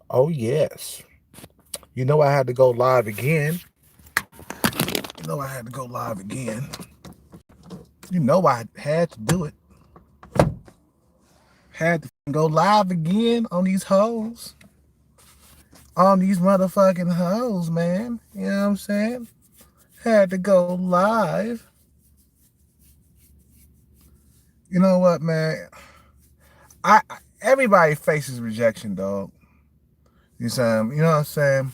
Oh, yes. You know I had to go live again. You know I had to go live again. You know I had to do it. Had to go live again on these hoes. On these motherfucking hoes, man. You know what I'm saying? Had to go live. You know what, man? Everybody faces rejection, dog. You know what I'm saying?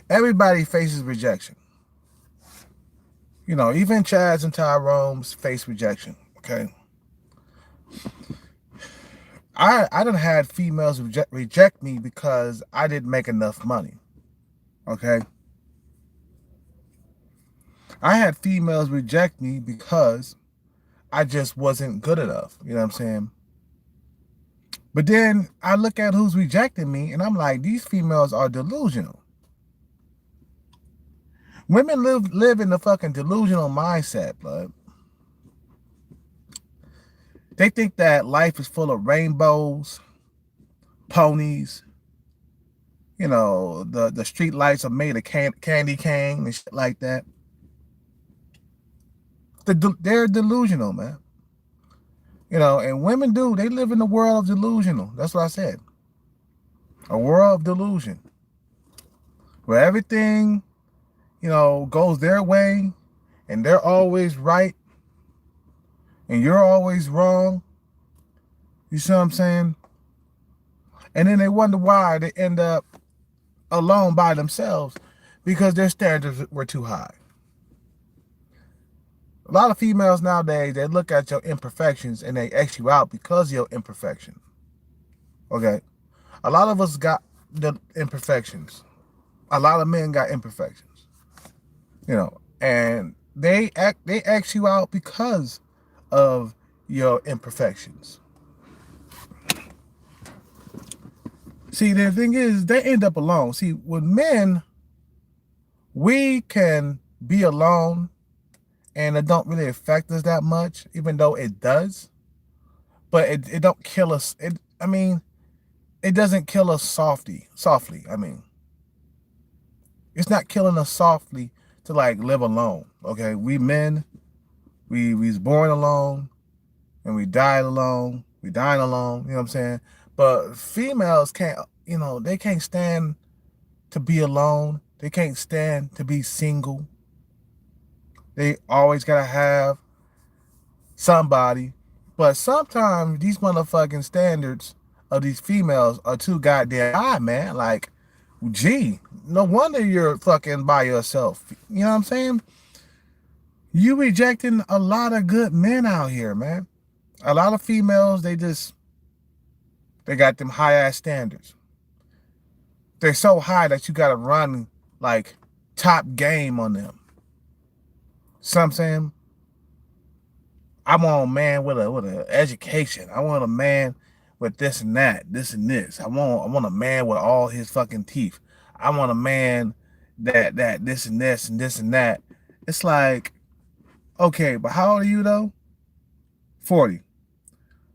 Everybody faces rejection. You know, even Chads and Tyrone's face rejection. Okay. I done had females reject me because I didn't make enough money. Okay. I had females reject me because I just wasn't good enough. You know what I'm saying? But then I look at who's rejecting me and I'm like, these females are delusional. Women live in the fucking delusional mindset, but they think that life is full of rainbows, ponies, you know, the street lights are made of candy cane and shit like that. They're delusional, man. You know, and women they live in a world of delusional. That's what I said. A world of delusion. Where everything, you know, goes their way and they're always right and you're always wrong. You see what I'm saying? And then they wonder why they end up alone by themselves because their standards were too high. A lot of females nowadays, they look at your imperfections and they X you out because of your imperfection. Okay? A lot of us got the imperfections. A lot of men got imperfections. You know, and they X you out because of your imperfections. See, the thing is, they end up alone. See, with men, we can be alone and it don't really affect us that much, even though it does. But it don't kill us. It doesn't kill us softly. It's not killing us softly to like live alone. Okay, we men, we was born alone, and we died alone. We dying alone. You know what I'm saying? But females can't. You know, they can't stand to be alone. They can't stand to be single. They always gotta have somebody. But sometimes these motherfucking standards of these females are too goddamn high, man. Like, gee, no wonder you're fucking by yourself. You know what I'm saying? You rejecting a lot of good men out here, man. A lot of females, they got them high ass standards. They're so high that you gotta run like top game on them. So I'm saying, I want a man with a education. I want a man with this and that, this and this. I want a man with all his fucking teeth. I want a man that this and this and this and that. It's like, okay, but how old are you though? 40.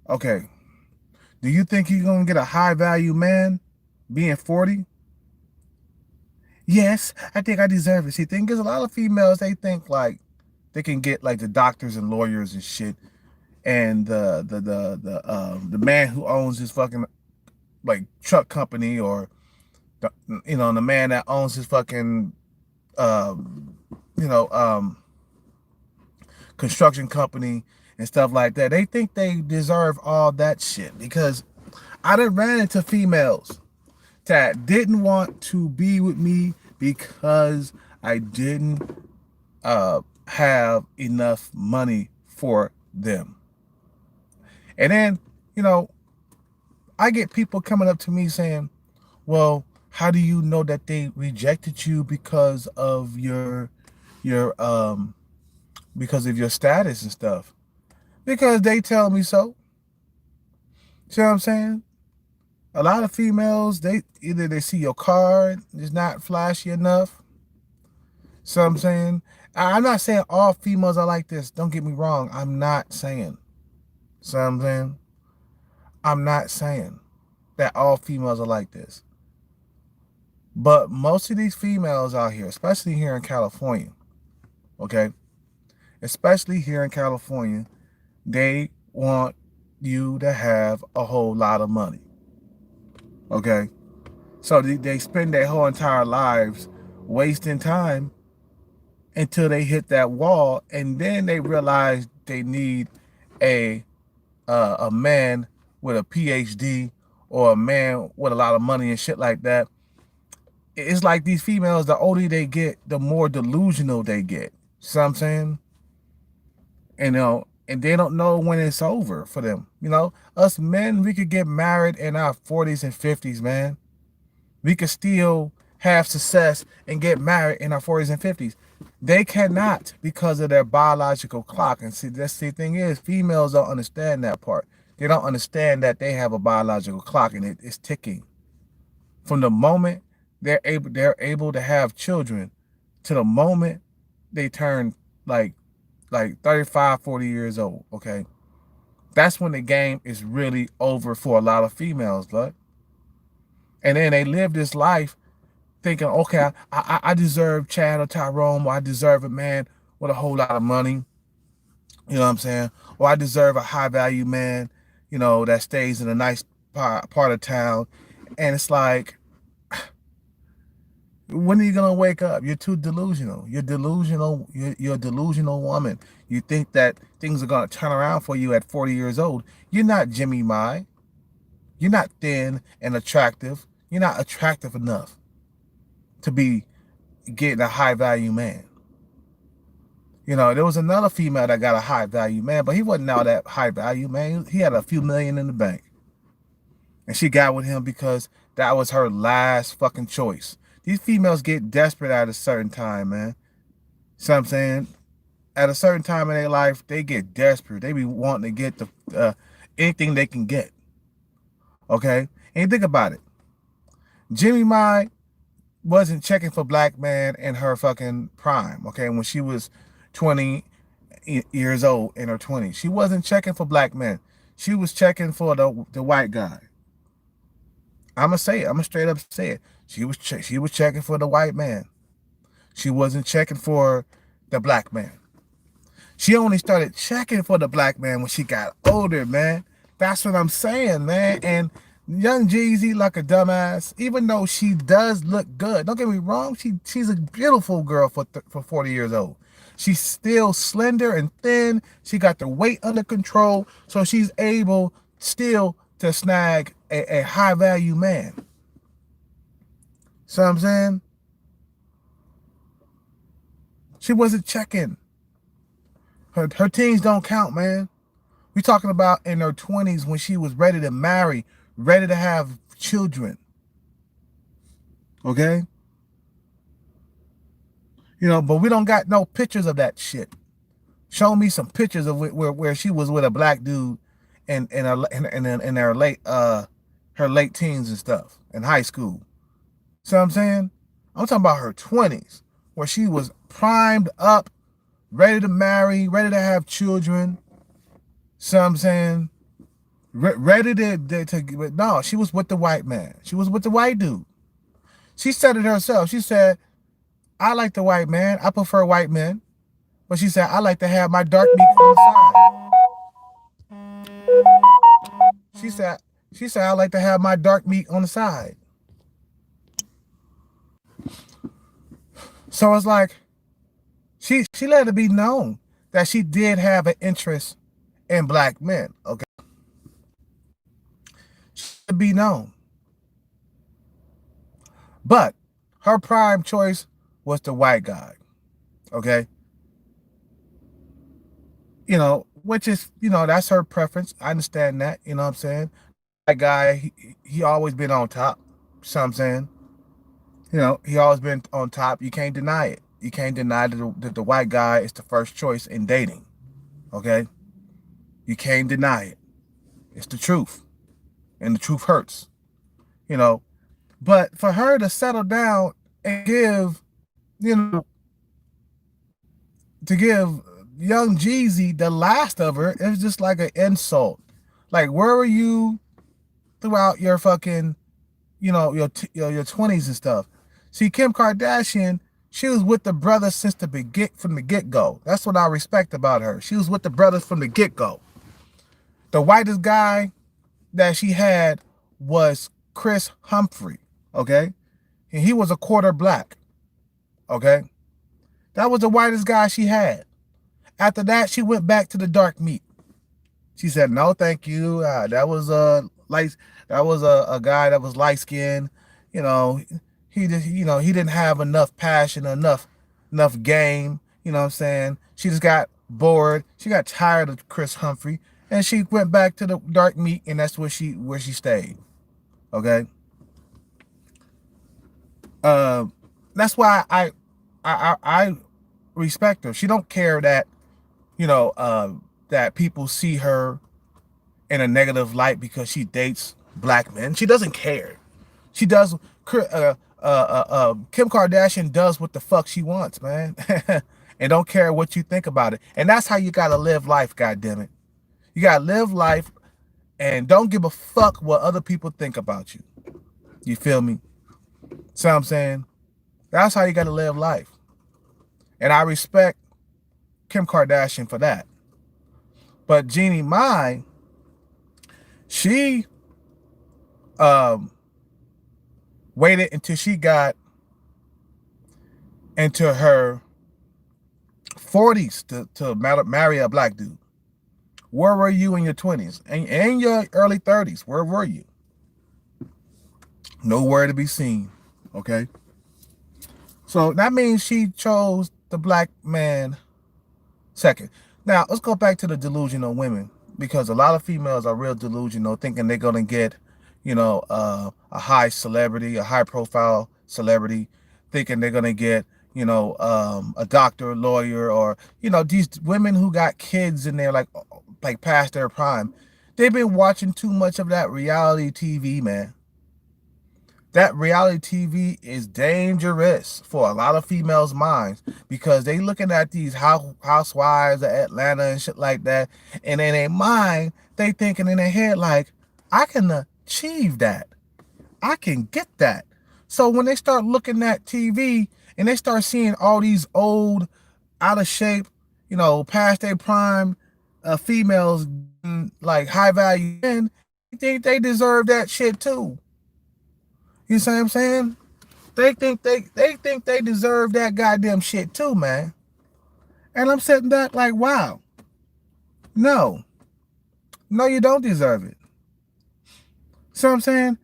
Okay. Do you think you're gonna get a high value man being 40? Yes, I think I deserve it. See, thing is, a lot of females they think like they can get like the doctors and lawyers and shit, and the man who owns his fucking like truck company, or the man that owns his fucking uh, you know construction company and stuff like that. They think they deserve all that shit because I done ran into females that didn't want to be with me because I didn't have enough money for them. And then, you know, I get people coming up to me saying, well, how do you know that they rejected you because of your because of your status and stuff? Because they tell me so. See what I'm saying? A lot of females, they either they see your card is not flashy enough. So I'm saying, I'm not saying all females are like this. Don't get me wrong. I'm not saying. See what I'm saying? I'm not saying that all females are like this. But most of these females out here, especially here in California, okay, especially here in California, they want you to have a whole lot of money, okay? So they spend their whole entire lives wasting time until they hit that wall, and then they realize they need a a man with a PhD or a man with a lot of money and shit like that. It's like these females, the older they get, the more delusional they get. See what I'm saying? And they don't know when it's over for them. Us men, we could get married in our 40s and 50s, man. We could still have success and get married in our 40s and 50s. They cannot because of their biological clock. And see, that's the thing is, females don't understand that part. They don't understand that they have a biological clock and it's ticking. From the moment they're able to have children to the moment they turn like 35, 40 years old, okay? That's when the game is really over for a lot of females, look. And then they live this life thinking, okay, I deserve Chad or Tyrone, or I deserve a man with a whole lot of money, you know what I'm saying? Or I deserve a high value man, that stays in a nice part of town. And it's like, when are you gonna wake up? You're too delusional. You're delusional. You're a delusional woman. You think that things are gonna turn around for you at 40 years old. You're not Jimmy Mai. You're not thin and attractive. You're not attractive enough to be getting a high value man. There was another female that got a high value man, but he wasn't all that high value man. He had a few million in the bank. And she got with him because that was her last fucking choice. These females get desperate at a certain time, man. See what I'm saying? At a certain time in their life, they get desperate. They be wanting to get anything they can get. Okay? And think about it. Jimmy Mai wasn't checking for black man in her fucking prime, okay? When she was 20 years old, in her 20s. She wasn't checking for black men. She was checking for the white guy. I'm gonna say it. I'm gonna straight up say it. She was checking for the white man. She wasn't checking for the black man. She only started checking for the black man when she got older, man. That's what I'm saying, man. And young Jeezy, like a dumbass, even though she does look good. Don't get me wrong. She's a beautiful girl for 40 years old. She's still slender and thin. She got the weight under control, so she's able still to snag a high value man. See what I'm saying? She wasn't checking. Her teens don't count, man. We talking about in her 20s when she was ready to marry, ready to have children. Okay? But we don't got no pictures of that shit. Show me some pictures of where she was with a black dude in her late teens and stuff in high school. See what I'm saying? I'm talking about her 20s, where she was primed up, ready to marry, ready to have children. See what I'm saying? Ready to no, she was with the white man. She was with the white dude. She said it herself. She said, I like the white man. I prefer white men. But she said, I like to have my dark meat on the side. She said, I like to have my dark meat on the side. So it's like, she let it be known that she did have an interest in black men, okay? She let it be known. But her prime choice was the white guy, okay? Which is, that's her preference. I understand that, you know what I'm saying? That guy, he always been on top, you know what I'm saying? He always been on top. You can't deny it. You can't deny that the white guy is the first choice in dating, okay? You can't deny it. It's the truth, and the truth hurts, But for her to settle down and give, to give Young Jeezy, the last of her, is just like an insult. Like, where were you throughout your fucking, your 20s and stuff? See, Kim Kardashian, she was with the brothers since from the get go. That's what I respect about her. She was with the brothers from the get go. The whitest guy that she had was Chris Humphrey, okay? And he was a quarter black, okay? That was the whitest guy she had. After that, she went back to the dark meat. She said, "No, thank you. That was light. That was a guy that was light skinned. You know, he just, he didn't have enough passion, enough game. You know what I'm saying? She just got bored. She got tired of Chris Humphrey, and she went back to the dark meat, and that's where she stayed. Okay. Uh, that's why I respect her. She don't care that that people see her in a negative light because she dates black men. She doesn't care. She does. Kim Kardashian does what the fuck she wants, man, and don't care what you think about it. And that's how you gotta live life. God damn it, you gotta live life and don't give a fuck what other people think about you. You feel me? See what I'm saying? That's how you gotta live life. And I respect Kim Kardashian for that. But Jeannie Mai, she waited until she got into her 40s to marry a black dude. Where were you in your 20s and your early 30s? Where were you? Nowhere to be seen. Okay. So that means she chose the black man second. Now, let's go back to the delusional women, because a lot of females are real delusional, thinking they're going to get, a high celebrity, a high profile celebrity, thinking they're going to get, a doctor, a lawyer, or, these women who got kids and they're like past their prime. They've been watching too much of that reality TV, man. That reality TV is dangerous for a lot of females' minds, because they looking at these housewives of Atlanta and shit like that, and in their mind, they thinking in their head like, I can achieve that. I can get that. So when they start looking at TV and they start seeing all these old, out of shape, past their prime females, like high value men, they think they deserve that shit too. You see what I'm saying? They think they deserve that goddamn shit too, man. And I'm sitting back like, wow. No. No, you don't deserve it. See what I'm saying?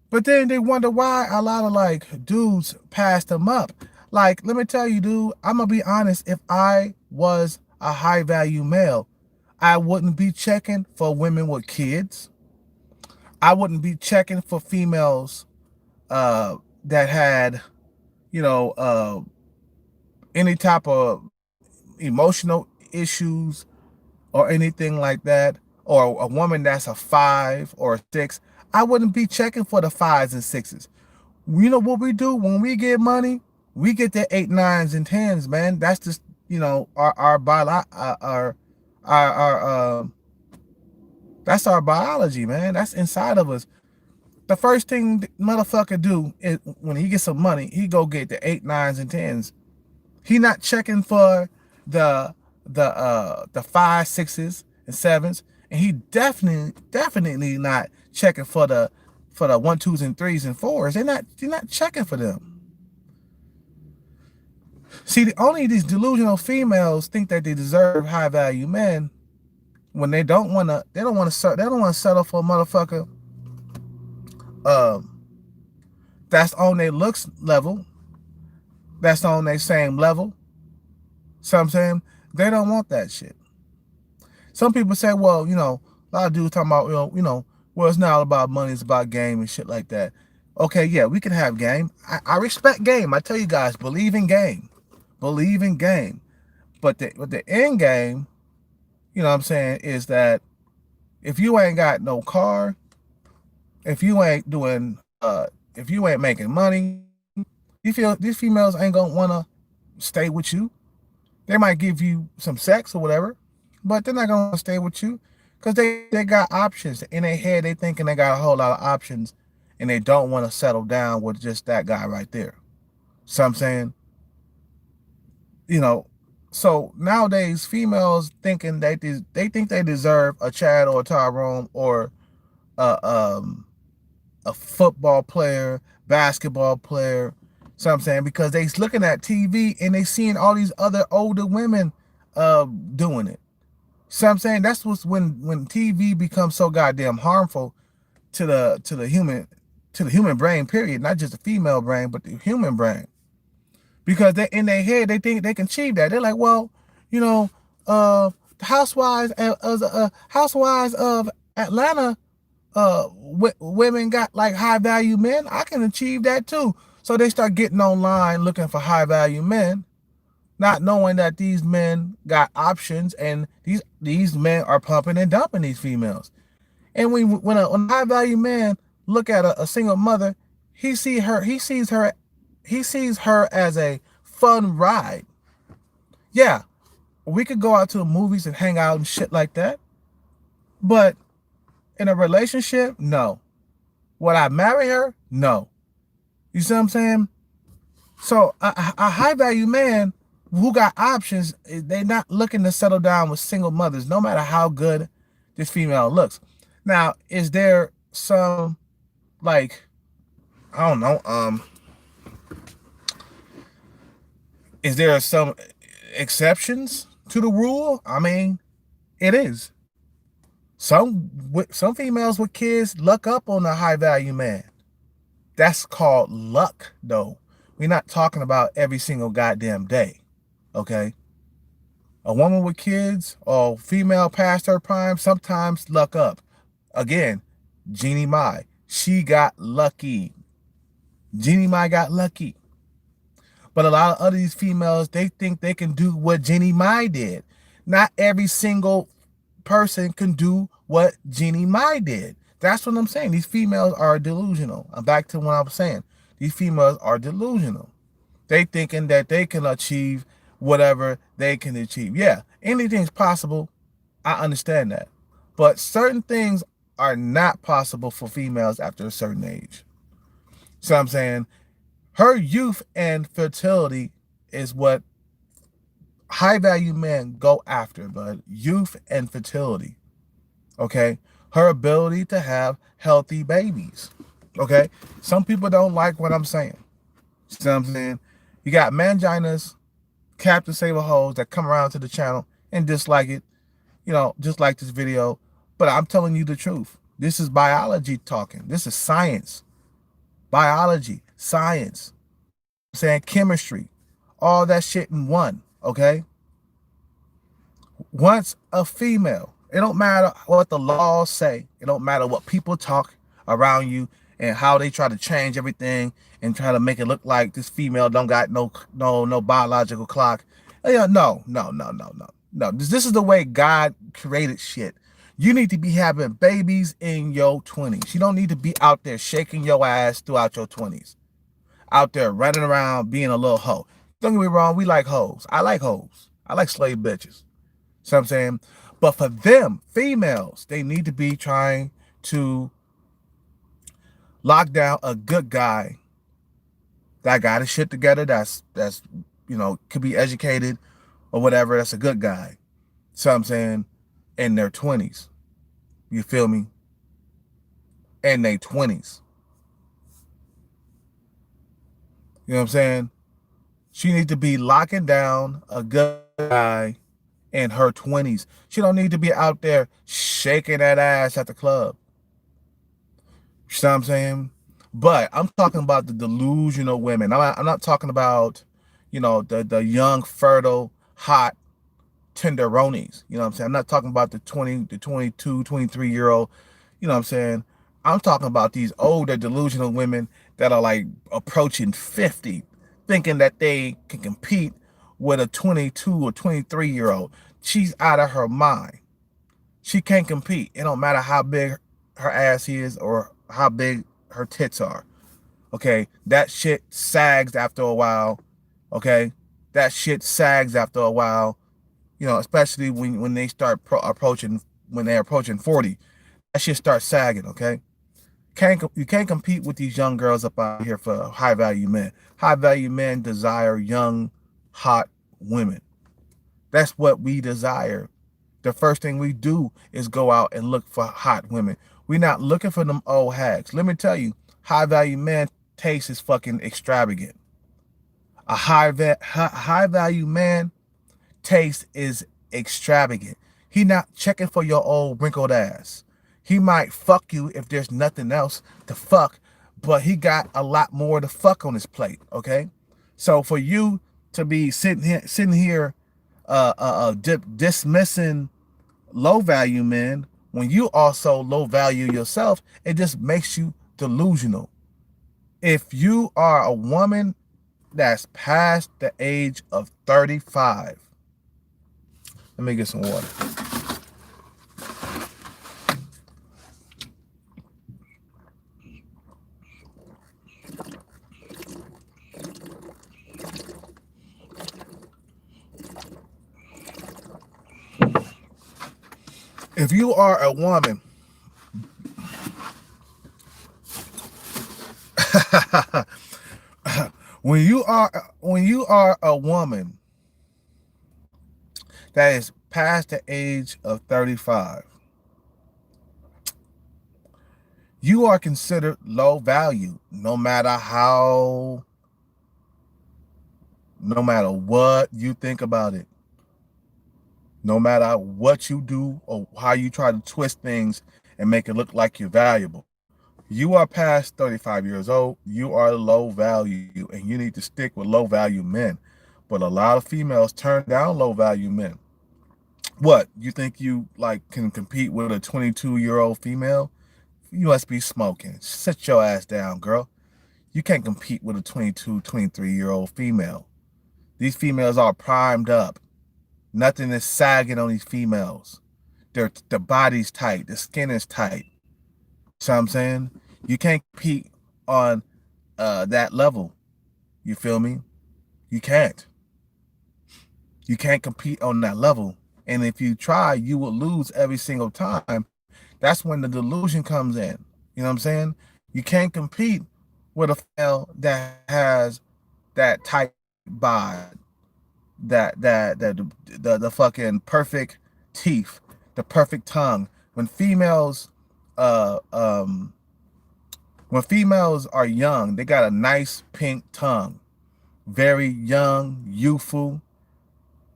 But then they wonder why a lot of like dudes pass them up. Like, let me tell you, dude, I'm gonna be honest, if I was a high value male, I wouldn't be checking for women with kids. I wouldn't be checking for females that had, any type of emotional issues or anything like that, or a woman that's a 5 or a 6. I wouldn't be checking for the 5s and 6s. You know what we do when we get money? We get the 8, 9s, and 10s, man. That's just, our that's our biology, man. That's inside of us. The first thing the motherfucker do is when he gets some money, he go get the 8, 9s, and 10s. He not checking for the 5, 6s, and 7s, and he definitely not checking for the 1, 2s, and 3s and 4s. They're not checking for them. See, only these delusional females think that they deserve high value men when they don't want to settle for a motherfucker that's on their looks level, that's on their same level. So I'm saying, they don't want that shit. Some people say, well, a lot of dudes talking about, well, it's not all about money, it's about game and shit like that. Okay, yeah, we can have game. I respect game. I tell you guys, believe in game. Believe in game. But the end game, what I'm saying, is that if you ain't got no car, if you ain't making money, you feel these females ain't gonna wanna stay with you. They might give you some sex or whatever, but they're not gonna stay with you because they got options in their head. They thinking they got a whole lot of options, and they don't want to settle down with just that guy right there. So I'm saying, you know, so nowadays females thinking they think they deserve a Chad or a Tyrone or a a football player, basketball player. So I'm saying because they looking at TV and they seeing all these other older women doing it. So I'm saying that's what's when TV becomes so goddamn harmful to the human brain, period. Not just the female brain, but the human brain. Because they in their head they think they can achieve that. They're like, well, you know, housewives of Atlanta women got like high value men. I can achieve that too. So they start getting online looking for high value men, not knowing that these men got options and these men are pumping and dumping these females. And when a high value man look at a single mother, he sees her as a fun ride. Yeah, we could go out to the movies and hang out and shit like that, but in a relationship, no. Would I marry her? No. You see what I'm saying? So a high value man who got options, they not looking to settle down with single mothers, no matter how good this female looks. Now, is there some like I don't know, is there some exceptions to the rule? I mean, it is. Some females with kids luck up on a high value man. That's called luck, though. We're not talking about every single goddamn day. Okay? A woman with kids or female past her prime sometimes luck up. Again, Jeannie Mai. She got lucky. Jeannie Mai got lucky. But a lot of other these females, they think they can do what Jeannie Mai did. Not every single person can do what Jeannie Mai did. That's what I'm saying. These females are delusional. I'm back to what I was saying. These females are delusional. They thinking that they can achieve whatever they can achieve. Yeah, anything's possible. I understand that. But certain things are not possible for females after a certain age. So I'm saying her youth and fertility is what high value men go after, but youth and fertility. Okay? Her ability to have healthy babies. Okay? Some people don't like what I'm saying. See what I'm saying? You got manginas, Captain Save Hoes that come around to the channel and dislike it, you know, just like this video. But I'm telling you the truth. This is biology talking. This is science. Biology, science. I'm saying chemistry. All that shit in one. Okay? Once a female, it don't matter what the laws say. It don't matter what people talk around you and how they try to change everything and try to make it look like this female don't got no biological clock. No. This is the way God created shit. You need to be having babies in your 20s. You don't need to be out there shaking your ass throughout your 20s. Out there running around being a little hoe. Don't get me wrong, we like hoes. I like hoes. I like slave bitches. So I'm saying, but for them, females, they need to be trying to lock down a good guy that got his shit together, that's you know, could be educated or whatever, that's a good guy. So I'm saying, in their 20s. You feel me? In their 20s. You know what I'm saying? She needs to be locking down a good guy in her 20s. She don't need to be out there shaking that ass at the club. You know what I'm saying? But I'm talking about the delusional women. I'm not talking about, you know, the young, fertile, hot tenderonis. You know what I'm saying? I'm not talking about the 20, the 22, 23-year-old. You know what I'm saying? I'm talking about these older delusional women that are like approaching 50, thinking that they can compete with a 22 or 23-year-old. She's out of her mind. She can't compete. It don't matter how big her ass is or how big her tits are. Okay? That shit sags after a while. Okay? that shit sags after a while. Especially when they start approaching when they're approaching 40, that shit starts sagging. Okay, you can't compete with these young girls up out here for high value men. High value men desire young, hot women. That's what we desire. The first thing we do is go out and look for hot women. We're not looking for them old hags. Let me tell you, high value man taste is fucking extravagant. A high value man taste is extravagant. He not checking for your old wrinkled ass. He might fuck you if there's nothing else to fuck, but he got a lot more to fuck on his plate. Okay, so for you to be sitting here, dismissing low value men when you also low value yourself, it just makes you delusional. If you are a woman that's past the age of 35, let me get some water. If you are a woman when you are a woman that is past the age of 35, you are considered low value, no matter what you think about it, no matter what you do or how you try to twist things and make it look like you're valuable. You are past 35 years old, you are low value, and you need to stick with low value men. But a lot of females turn down low value men. What, you think you can compete with a 22-year-old female? You must be smoking. Sit your ass down, girl. You can't compete with a 22, 23-year-old female. These females are primed up. Nothing is sagging on these females. The body's tight, the skin is tight. See what I'm saying? You can't compete on that level. You feel me? You can't. You can't compete on that level. And if you try, you will lose every single time. That's when the delusion comes in. You know what I'm saying? You can't compete with a female that has that tight body, the fucking perfect teeth, the perfect tongue. Uh um when females are young, they got a nice pink tongue. Very young, youthful.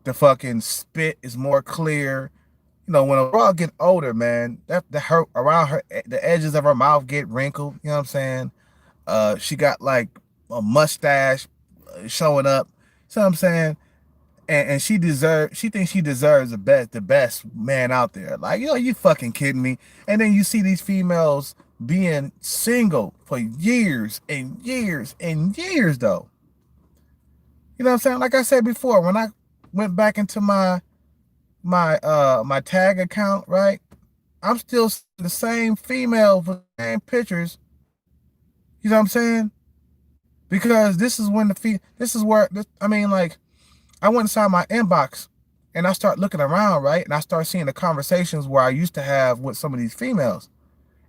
The fucking spit is more clear. When a girl get older, man, the edges of her mouth get wrinkled. You know what I'm saying? She got like a mustache showing up. You know what I'm saying? And she thinks she deserves the best man out there. Like, you fucking kidding me? And then you see these females being single for years and years and years, though. You know what I'm saying? Like I said before, when I went back into my tag account, right? I'm still the same female for the same pictures. You know what I'm saying? Because this is when this is where I went inside my inbox and I start looking around, right? And I start seeing the conversations where I used to have with some of these females.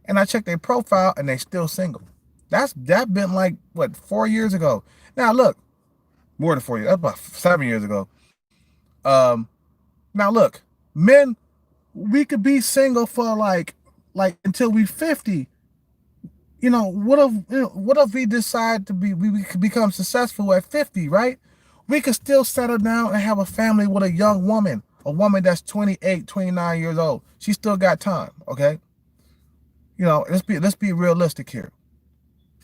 And I check their profile and they still single. That been like what, 4 years ago. Now look, more than 4 years. That's about 7 years ago. Now look, men, we could be single for like until we 50. What if we decide we could become successful at 50, right? We could still settle down and have a family with a young woman, a woman that's 28, 29 years old. She still got time, okay? Let's be realistic here.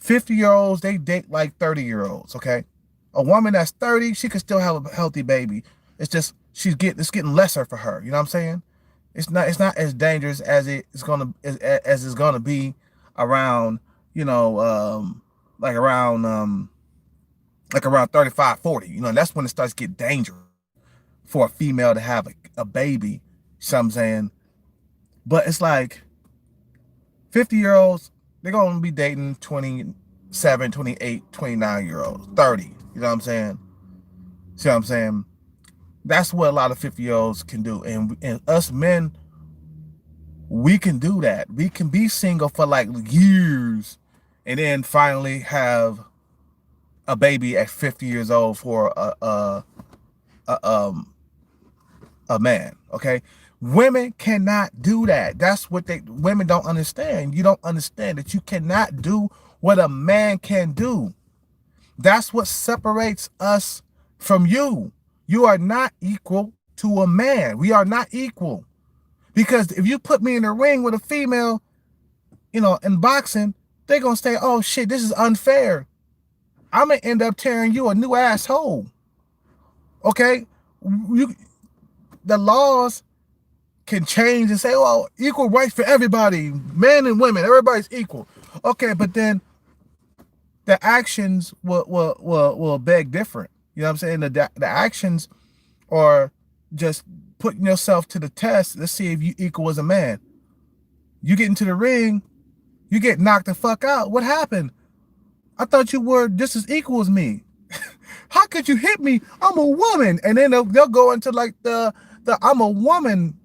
50-year-olds, they date like 30-year-olds, okay? A woman that's 30, she could still have a healthy baby. It's just it's getting lesser for her. You know what I'm saying? It's not as dangerous as it's gonna be around, like around 35, 40. That's when it starts to get dangerous for a female to have a baby. You know what I'm saying? But it's like 50-year-olds, they're going to be dating 27, 28, 29-year-olds, 30. You know what I'm saying? See what I'm saying? That's what a lot of 50-year-olds can do. And us men, we can do that. We can be single for like years and then finally have a baby at 50 years old for a a man. Okay, women cannot do that. That's what they women don't understand. You don't understand that you cannot do what a man can do. That's what separates us from you. You are not equal to a man. We are not equal. Because if you put me in a ring with a female, in boxing, they're gonna say, "Oh shit, this is unfair." I'm gonna end up tearing you a new asshole. Okay, you the laws can change and say, "Oh, equal rights for everybody, men and women, everybody's equal." Okay, but then the actions will beg different. You know what I'm saying? The actions are just putting yourself to the test. Let's see if you equal as a man. You get into the ring, you get knocked the fuck out. What happened? I thought you were just as equal as me. How could you hit me? I'm a woman. And then they'll go into like the I'm a woman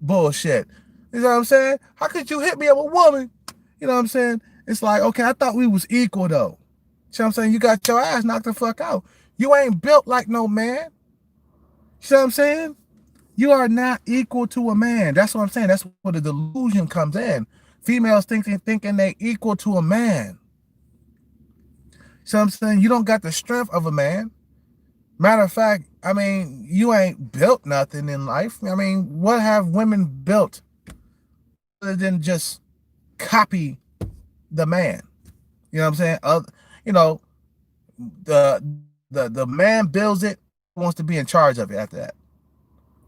bullshit. You know what I'm saying? How could you hit me? I'm a woman. You know what I'm saying? It's like, okay, I thought we was equal though. See what I'm saying? You got your ass knocked the fuck out. You ain't built like no man. See what I'm saying? You are not equal to a man. That's what I'm saying. That's where the delusion comes in. Females thinking they equal to a man. See what I'm saying? You don't got the strength of a man. Matter of fact, I mean, you ain't built nothing in life. I mean, what have women built other than just copy the man? You know what I'm saying? You know, the man builds it, wants to be in charge of it after that.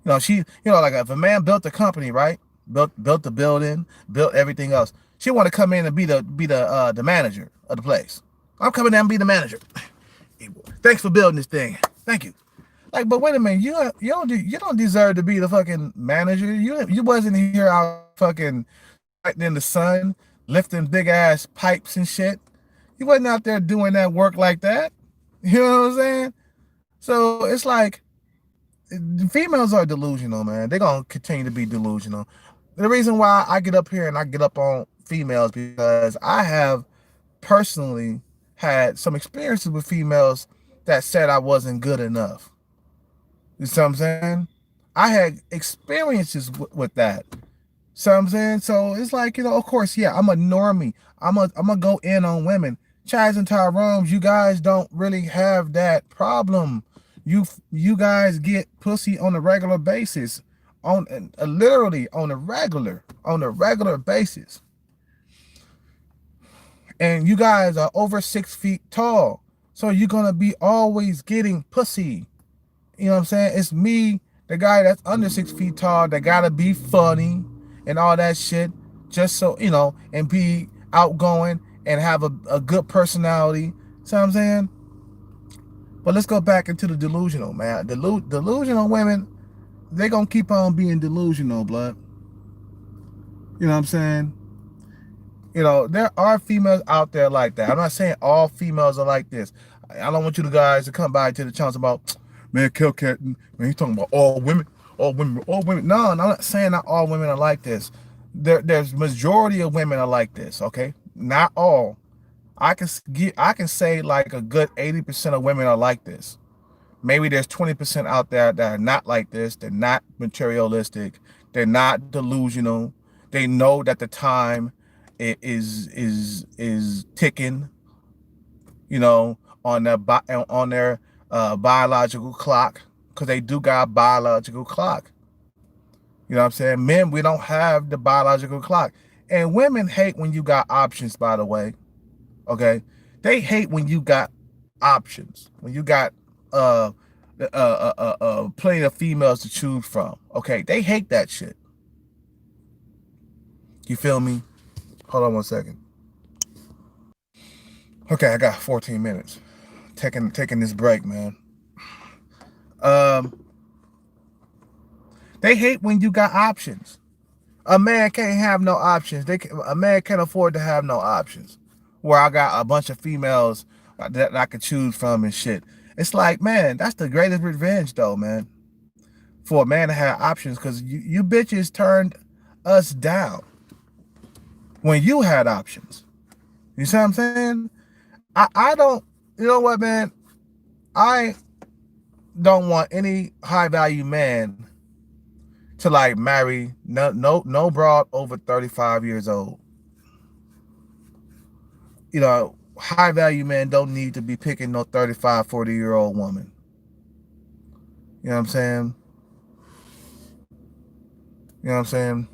Like if a man built the company, right? Built the building, built everything else. She want to come in and be the manager of the place. I'm coming down and be the manager. Thanks for building this thing. Thank you. Like, but wait a minute, you don't deserve to be the fucking manager. You wasn't here out fucking fighting in the sun, lifting big ass pipes and shit. You wasn't out there doing that work like that. You know what I'm saying? So it's like females are delusional, man. They're gonna continue to be delusional. The reason why I get up here and I get up on females because I have personally had some experiences with females that said I wasn't good enough. You see what I'm saying? I had experiences with that. So I'm saying, so it's like, of course, yeah, I'm a normie. I'm gonna go in on women. Chaz and Tyrone's, you guys don't really have that problem. You guys get pussy on a regular basis, on literally on a regular basis. And you guys are over 6 feet tall, so you're gonna be always getting pussy. You know what I'm saying? It's me, the guy that's under 6 feet tall, that gotta be funny and all that shit, just so, and be outgoing and have a good personality. See what I'm saying? But let's go back into the delusional, man. Delusional women, they gonna keep on being delusional, blood. You know what I'm saying? There are females out there like that. I'm not saying all females are like this. I don't want you guys to come by to the chance about, man, Cat, man, he's talking about all women. No, I'm not saying not all women are like this. There's majority of women are like this, okay? Not all. I can say like a good 80% of women are like this. Maybe there's 20% out there that are not like this. They're not materialistic. They're not delusional. They know that the time is ticking, on their biological clock, because they do got a biological clock. You know what I'm saying? Men, we don't have the biological clock. And women hate when you got options, by the way. Okay? They hate when you got options. When you got plenty of females to choose from. Okay? They hate that shit. You feel me? Hold on one second. Okay, I got 14 minutes. Taking this break, man. They hate when you got options. A man can't have no options. A man can't afford to have no options. Where I got a bunch of females that I could choose from and shit. It's like, man, that's the greatest revenge, though, man, for a man to have options, because you bitches turned us down when you had options. You see what I'm saying? I don't, you know what, man? I don't want any high value man to like marry no broad over 35 years old. You know, high value men don't need to be picking no 35, 40-year-old woman. You know what I'm saying? You know what I'm saying?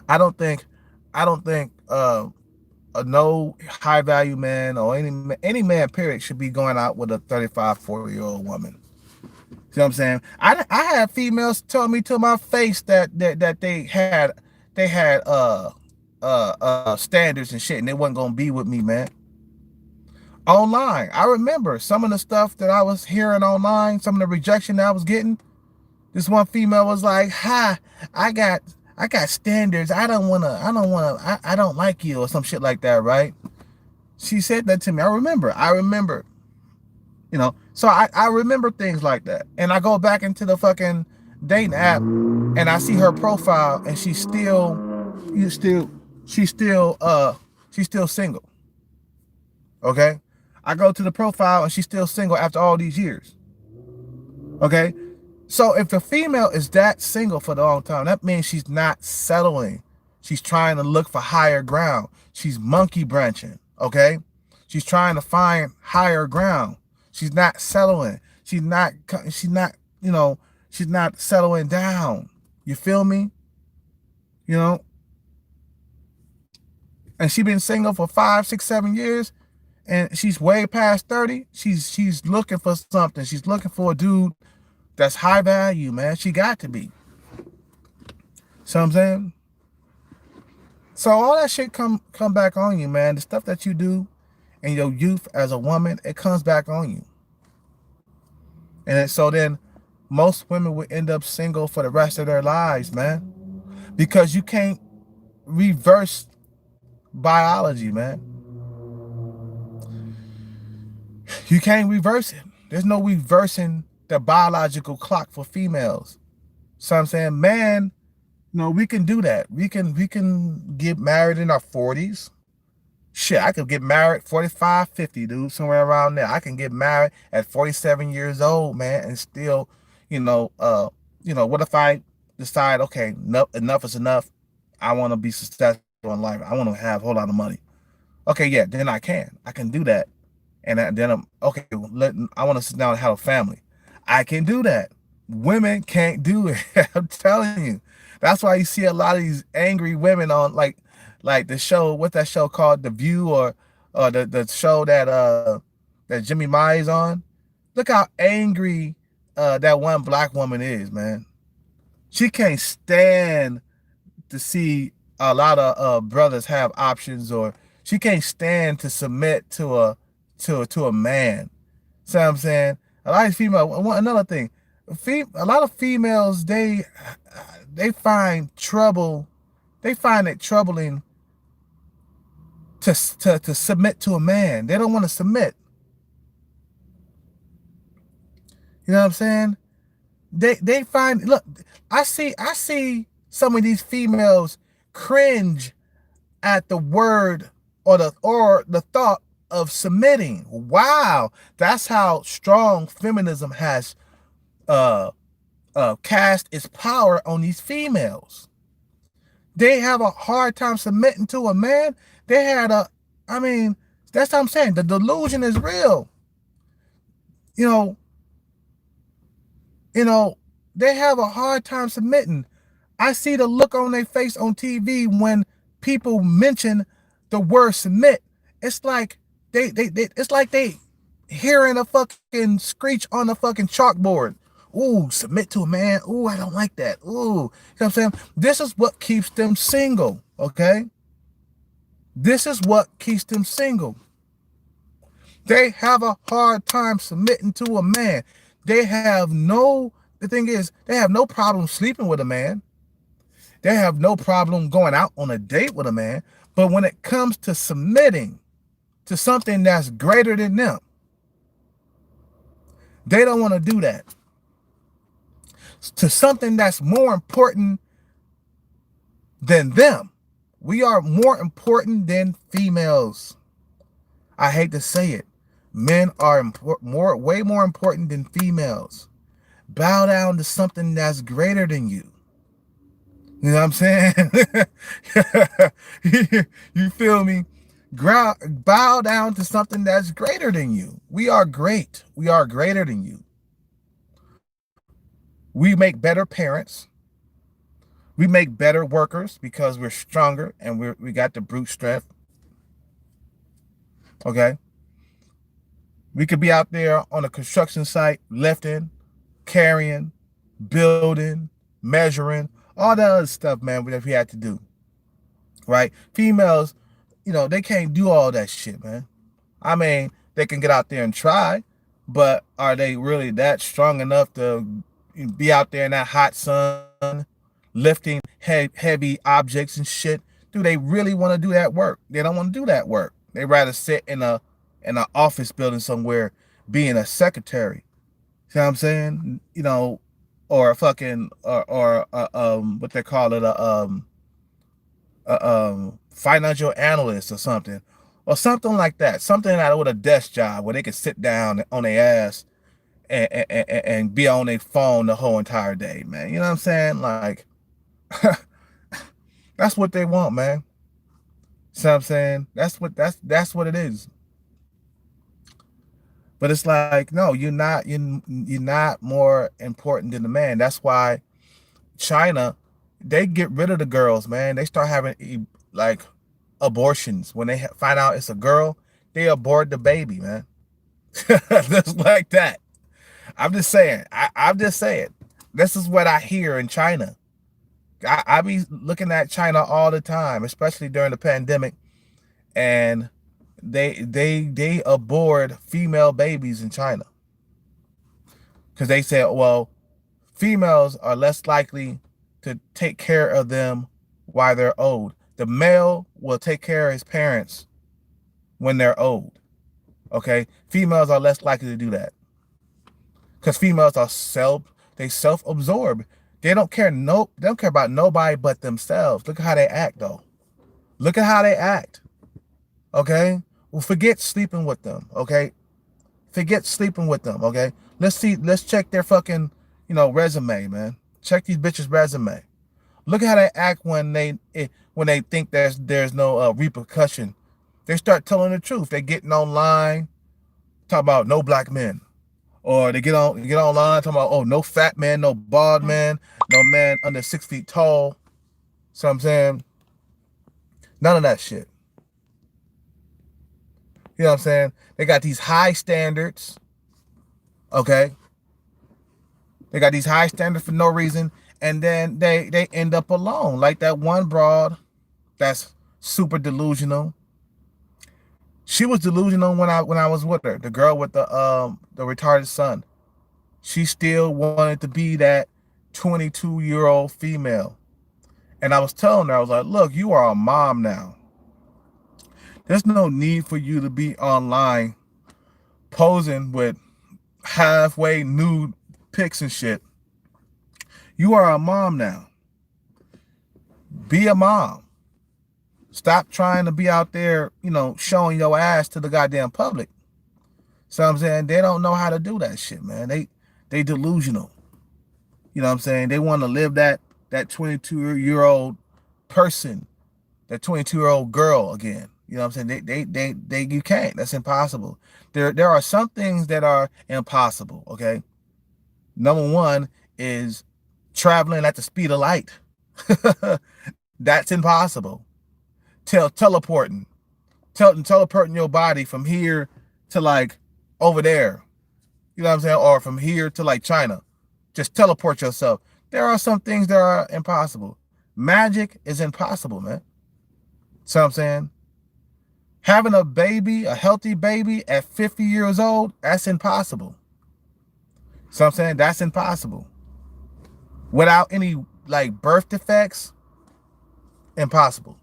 I don't think I don't think a no high value man or any man period should be going out with a 35, 40-year-old woman. You know what I'm saying? I had females tell me to my face that they had standards and shit, and they wasn't gonna be with me, man. Online, I remember some of the stuff that I was hearing online, some of the rejection that I was getting. This one female was like, "Hi, I got I got standards. I don't like you," or some shit like that, right? She said that to me. I remember. So I remember things like that. And I go back into the fucking dating app and I see her profile and you still she's still she's still single. Okay? I go to the profile and she's still single after all these years. Okay? So if the female is that single for a long time, that means she's not settling. She's trying to look for higher ground. She's monkey branching. Okay? She's trying to find higher ground. She's not settling. You know, she's not settling down. You feel me? You know? And she's been single for 5, 6, 7 years, and she's way past 30. She's looking for something. She's looking for a dude that's high value, man. She got to be. See what I'm saying? So all that shit come back on you, man. The stuff that you do in your youth as a woman, it comes back on you. And so then most women would end up single for the rest of their lives, man. Because you can't reverse biology, man. You can't reverse it. There's no reversing the biological clock for females. So I'm saying, man, we can do that. We can get married in our 40s. Shit, I could get married 45, 50, dude, somewhere around there. I can get married at 47 years old, man, and still, what if I decide, okay, enough is enough. I want to be successful in life. I want to have a whole lot of money. Okay, yeah, then I can do that. And then I'm okay. I want to sit down and have a family. I can do that. Women can't do it. I'm telling you. That's why you see a lot of these angry women on like the show. What's that show called? The View, or the show that Jimmy Mai's on. Look how angry that one black woman is, man. She can't stand to see a lot of brothers have options, or she can't stand to submit to a man. See what I'm saying? A lot of female. Another thing, a lot of females they find trouble. They find it troubling to submit to a man. They don't want to submit. You know what I'm saying? They find, look. I see some of these females cringe at the word or the thought of submitting. Wow, that's how strong feminism has cast its power on these females. They have a hard time submitting to a man. I mean, that's what I'm saying. The delusion is real. You know, they have a hard time submitting. I see the look on their face on TV when people mention the word submit. It's like it's like they hearing a fucking screech on the fucking chalkboard. Ooh, submit to a man. Ooh, I don't like that. Ooh, you know what I'm saying? This is what keeps them single, okay? This is what keeps them single. They have a hard time submitting to a man. The thing is, they have no problem sleeping with a man. They have no problem going out on a date with a man. But when it comes to submitting to something that's greater than them, They don't want to do that to something that's more important than them. We are more important than females. I hate to say it. Men are way more important than females. Bow down to something that's greater than you. You know what I'm saying? You feel me? Bow down to something that's greater than you. We are great. We are greater than you. We make better parents. We make better workers because we're stronger and we got the brute strength. Okay? We could be out there on a construction site, lifting, carrying, building, measuring, all that other stuff, man, that we had to do. Right? Females, they can't do all that shit, man. I mean, they can get out there and try, but are they really that strong enough to be out there in that hot sun, lifting heavy objects and shit? Do they really want to do that work? They don't want to do that work. They rather sit in an office building somewhere, being a secretary. See what I'm saying? Or a fucking or what they call it, financial analyst or something like that. Something that with a desk job where they can sit down on their ass and be on their phone the whole entire day, man. You know what I'm saying? Like, that's what they want, man. See what I'm saying? That's what it is. But it's like, no, you're not more important than the man. That's why China, they get rid of the girls, man. They start having like abortions. When they find out it's a girl, they abort the baby, man. Just like that. I'm just saying. I'm just saying. This is what I hear in China. I be looking at China all the time, especially during the pandemic, and they abort female babies in China because they said, well, females are less likely to take care of them while they're old. The male will take care of his parents when they're old. Okay, females are less likely to do that because females are self-absorbed. They don't care about nobody but themselves. Look at how they act, though. Look at how they act. Okay, well, forget sleeping with them. Okay, forget sleeping with them. Okay, let's check their fucking resume, man. Check these bitches' resume. Look at how they act when they think there's no repercussion. They start telling the truth. They getting online, talk about no black men, or they get online talking about, oh, no fat man, no bald man, no man under 6 feet tall. So I'm saying, none of that shit. You know what I'm saying? They got these high standards. Okay, they got these high standards for no reason, and then they end up alone, like that one broad that's super delusional. She was delusional when I was with her. The girl with the retarded son. She still wanted to be that 22-year-old female. And I was telling her, I was like, look, you are a mom now. There's no need for you to be online posing with halfway nude pics and shit. You are a mom now. Be a mom. Stop trying to be out there, showing your ass to the goddamn public. So I'm saying, they don't know how to do that shit, man. They delusional. You know what I'm saying? They want to live that 22-year-old person, that 22-year-old girl again. You know what I'm saying? They you can't. That's impossible. There are some things that are impossible, okay? Number one is traveling at the speed of light. That's impossible. Teleporting your body from here to like over there. You know what I'm saying? Or from here to like China. Just teleport yourself. There are some things that are impossible. Magic is impossible, man. See what I'm saying? Having a baby, a healthy baby at 50 years old, that's impossible. So I'm saying, that's impossible. Without any like birth defects, impossible.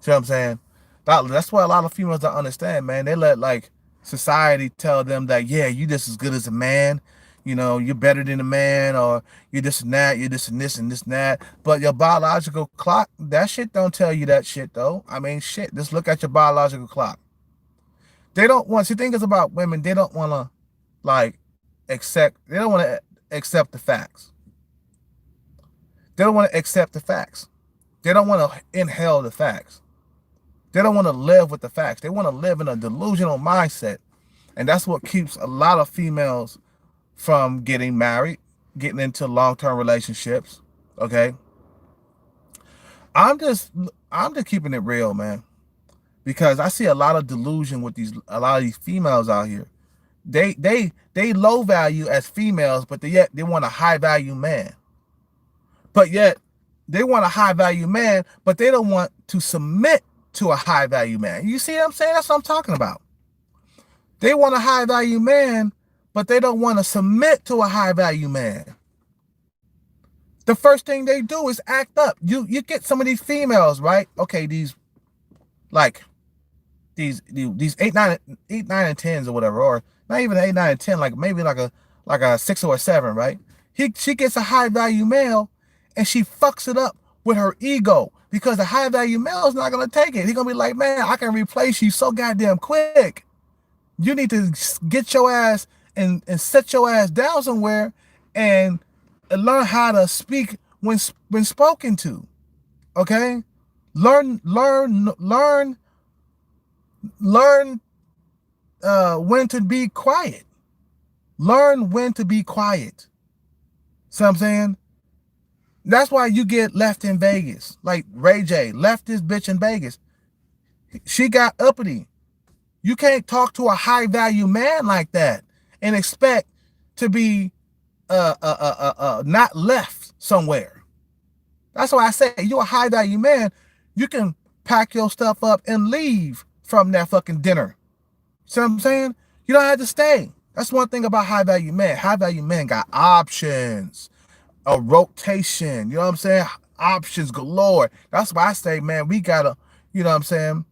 See what I'm saying? That's why a lot of females don't understand, man. They let like society tell them that, yeah, you just as good as a man, you know, you're better than a man, or you're this and that, you're this and this and this and that. But your biological clock, that shit don't tell you that shit though. I mean, shit, just look at your biological clock. They don't want, see, thing is about women, they don't want to like they don't want to accept the facts. They don't want to accept the facts. They don't want to inhale the facts. They don't want to live with the facts. They want to live in a delusional mindset. And that's what keeps a lot of females from getting married, getting into long-term relationships. Okay. I'm just keeping it real, man. Because I see a lot of delusion with a lot of these females out here. They low value as females, but yet they want a high value man. But yet they want a high value man, but they don't want to submit to a high value man. You see what I'm saying? That's what I'm talking about. They want a high value man, but they don't want to submit to a high value man. The first thing they do is act up. You get some of these females, right? Okay, these these 8, 9, and 10s or whatever, or not even 8, 9, and 10, like maybe like a 6 or a 7, right? She gets a high value male, and she fucks it up with her ego, because the high value male is not gonna take it. He's gonna be like, man, I can replace you so goddamn quick. You need to get your ass and set your ass down somewhere and learn how to speak when spoken to. Okay, learn when to be quiet. Learn when to be quiet. See what I'm saying? That's why you get left in Vegas. Like Ray J left this bitch in Vegas. She got uppity. You can't talk to a high value man like that and expect to be not left somewhere. That's why I say, you're a high value man. You can pack your stuff up and leave from that fucking dinner. See what I'm saying? You don't have to stay. That's one thing about high value men. High value men got options, a rotation. You know what I'm saying? Options galore. That's why I say, man, we gotta, you know what I'm saying?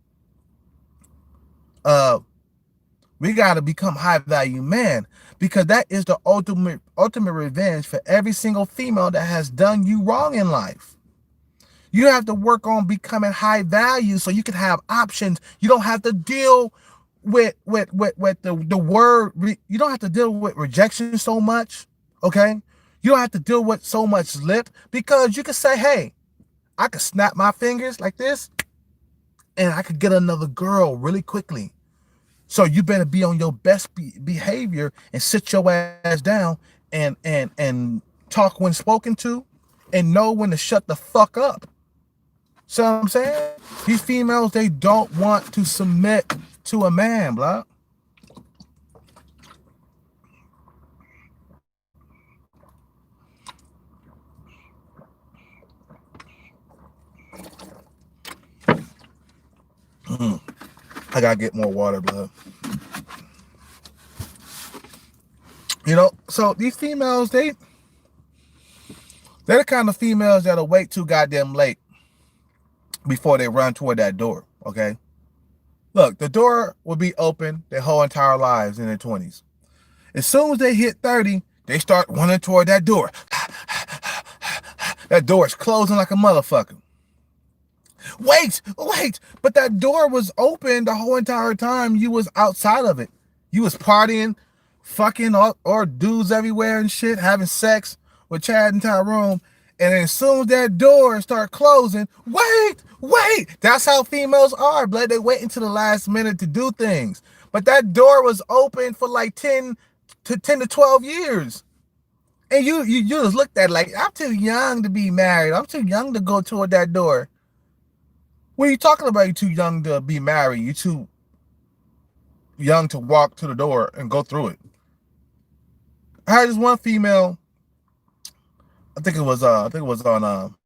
We gotta become high value men, because that is the ultimate revenge for every single female that has done you wrong in life. You have to work on becoming high value so you can have options. You don't have to deal with the word. You don't have to deal with rejection so much. Okay, you don't have to deal with so much lip, because you can say, hey, I could snap my fingers like this and I could get another girl really quickly. So you better be on your best behavior and sit your ass down and talk when spoken to, and know when to shut the fuck up. So I'm saying, these females, they don't want to submit to a man, blah. I gotta get more water, blood. You know, so these females, they're the kind of females that'll wait too goddamn late before they run toward that door. Okay, look, the door will be open their whole entire lives in their 20s. As soon as they hit 30, they start running toward that door. That door is closing like a motherfucker. Wait, but that door was open the whole entire time you was outside of it. You was partying, fucking or dudes everywhere and shit, having sex with Chad and Tyrone. And as soon as that door start closing, wait. That's how females are, blood. They wait until the last minute to do things. But that door was open for like 10 to 12 years. And you just looked at it like, I'm too young to be married. I'm too young to go toward that door. What are you talking about? You're too young to be married. You're too young to walk to the door and go through it. I had this one female, I think it was on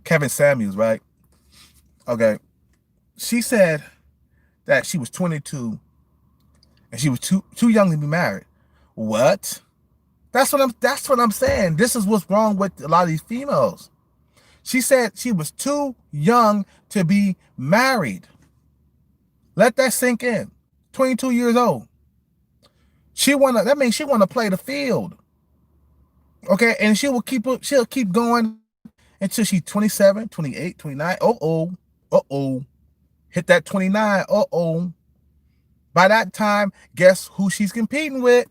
Kevin Samuels, right? Okay. She said that she was 22 and she was too young to be married. What? That's what I'm saying. This is what's wrong with a lot of these females. She said she was too young to be married. Let that sink in. 22 years old. That means she wanna play the field. Okay, and she'll keep going until she's 27, 28, 29. Hit that 29. By that time, guess who she's competing with?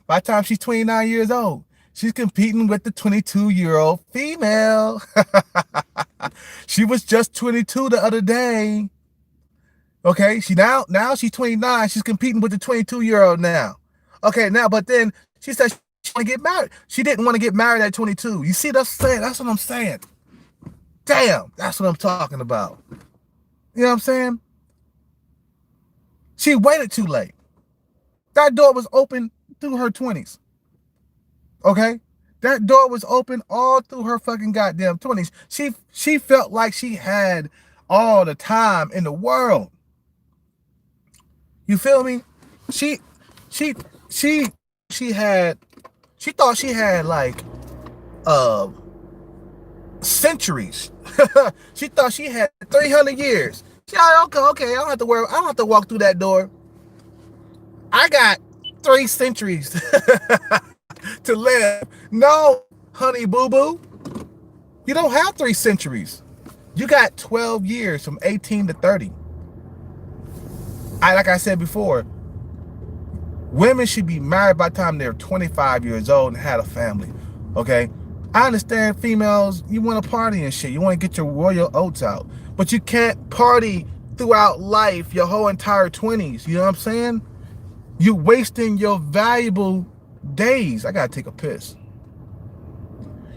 By the time she's 29 years old, she's competing with the 22-year-old female. She was just 22 the other day. Okay, now she's 29. She's competing with the 22-year-old now. Okay, now, but then she said she want to get married. She didn't want to get married at 22. You see, that's what I'm saying. Damn, that's what I'm talking about. You know what I'm saying? She waited too late. That door was open through her 20s. Okay? That door was open all through her fucking goddamn 20s. She felt like she had all the time in the world. You feel me? She thought she had like centuries. She thought she had 300 years. She like, okay, I don't have to worry. I don't have to walk through that door. I got 3 centuries to live. No, honey boo boo. You don't have 3 centuries. You got 12 years from 18 to 30. Like I said before, women should be married by the time they're 25 years old and had a family. Okay? I understand females, you want to party and shit. You want to get your royal oats out. But you can't party throughout life, your whole entire 20s. You know what I'm saying? You're wasting your valuable days. I got to take a piss.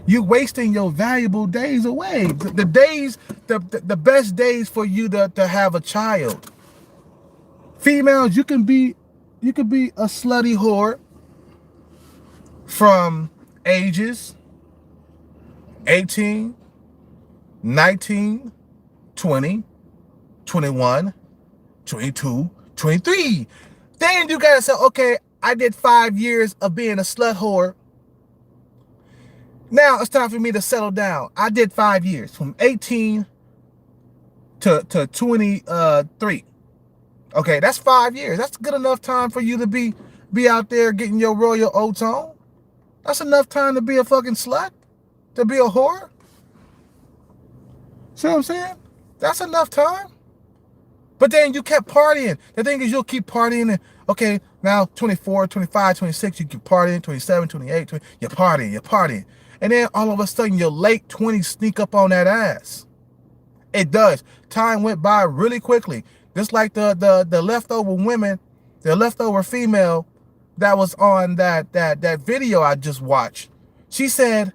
You're wasting your valuable days away. The days, the best days for you to have a child. Females, you can be a slutty whore from ages 18, 19, 20, 21, 22, 23. Then you gotta say, okay, I did 5 years of being a slut whore. Now it's time for me to settle down. I did 5 years, from 18 to 23. Okay, that's 5 years. That's good enough time for you to be out there getting your royal oats on. That's enough time to be a fucking slut, to be a whore. See what I'm saying? That's enough time. But then you kept partying. The thing is, you'll keep partying. And, okay, now 24, 25, 26, you keep partying. 27, 28, 20, you're partying. And then all of a sudden, your late 20s sneak up on that ass. It does. Time went by really quickly. Just like the leftover women, the leftover female that was on that video I just watched. She said,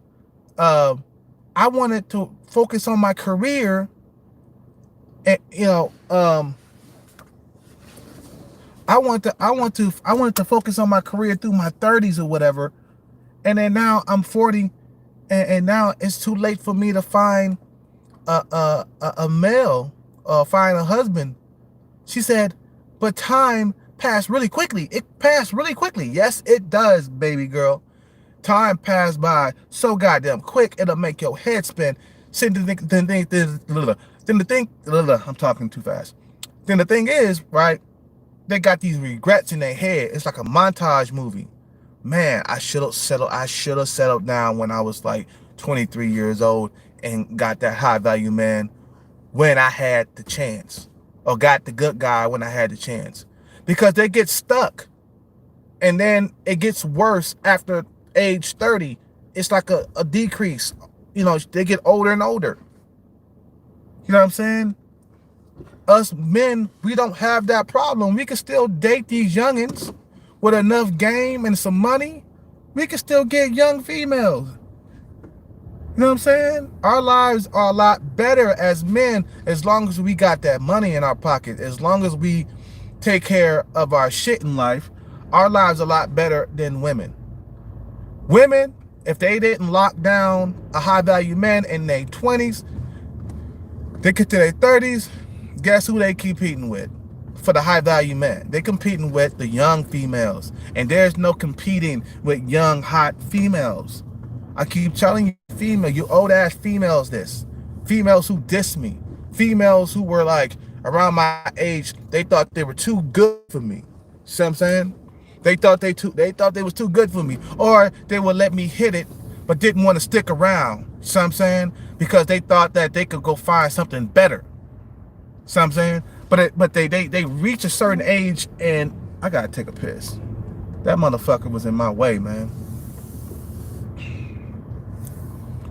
I wanted to focus on my career. And, you know, I wanted to focus on my career through my 30s or whatever. And then now I'm 40, and now it's too late for me to find a male or find a husband. She said, but time passed really quickly. It passed really quickly. Yes, it does, baby girl. Time passed by so goddamn quick, it'll make your head spin. I'm talking too fast. Then the thing is, right, they got these regrets in their head. It's like a montage movie. Man, I should have settled down when I was like 23 years old and got that high value man when I had the chance, or got the good guy when I had the chance, because they get stuck. And then it gets worse after age 30. It's like a decrease. You know, they get older and older. You know what I'm saying? Us men, we don't have that problem. We can still date these youngins with enough game and some money. We can still get young females. You know what I'm saying? Our lives are a lot better as men as long as we got that money in our pocket. As long as we take care of our shit in life, our lives are a lot better than women. Women, if they didn't lock down a high value man in their 20s, they get to their 30s, guess who they competing with for the high value man? They competing with the young females. And there's no competing with young hot females. I keep telling you, you old ass females this. Females who diss me. Females who were like, around my age, they thought they were too good for me. See what I'm saying? They thought they was too good for me. Or they would let me hit it, but didn't want to stick around. See what I'm saying? Because they thought that they could go find something better. See what I'm saying? But they reach a certain age, and I gotta take a piss. That motherfucker was in my way, man.